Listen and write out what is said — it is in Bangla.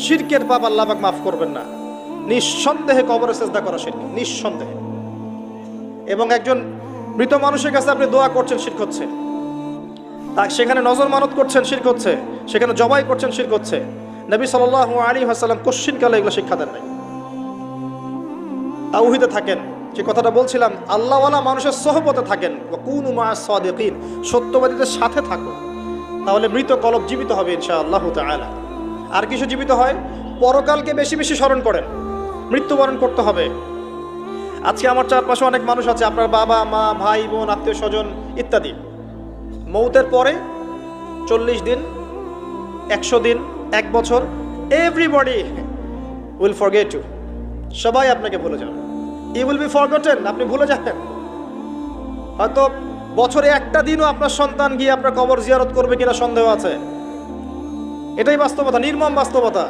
শিরকের পাপ আল্লাহ পাক মাফ করবেন না। নিঃসন্দেহে কবরে সেজদা করা শিরক, নিঃসন্দেহে। এবং একজন মৃত মানুষের কাছে আপনি দোয়া করছেন, শিরক হচ্ছে। তা সেখানে নজর মানত করছেন, শিরক হচ্ছে। সেখানে জবাই করছেন, শিরক হচ্ছে। নবী সাল্লাল্লাহু আলাইহি ওয়াসাল্লাম কোশ্চিনকালে এগুলো শিক্ষা দেন নাই। তাওহীদে থাকেন, যে কথাটা বলছিলাম, আল্লাহওয়ালা মানুষের সোহবতে থাকেন, কুনু মা'আস সাদিকিন, সত্যবাদীদের সাথে থাকুন, তাহলে মৃত কলব জীবিত হবে ইনশাআল্লাহ তাআলা। আর কিছু জীবিত হয়, পরকালকে বেশি বেশি স্মরণ করেন, মৃত্যুবরণ করতে হবে। আজকে আমার চারপাশে অনেক মানুষ আছে, আপনার বাবা মা ভাই বোন আত্মীয় স্বজন ইত্যাদি, মৌতের পরে 40 দিন 100 দিন 1 বছর এভরিবডি উইল ফরগেট ইউ, সবাই আপনাকে ভুলে যাবে। ইউ উইল বি ফরগটেন, আপনি ভুলে যাবেন। হয়তো বছরে একটা দিনও আপনার সন্তান গিয়ে আপনার কবর জিয়ারত করবে কিনা সন্দেহ আছে। এটাই বাস্তবতা, নির্মম বাস্তবতা।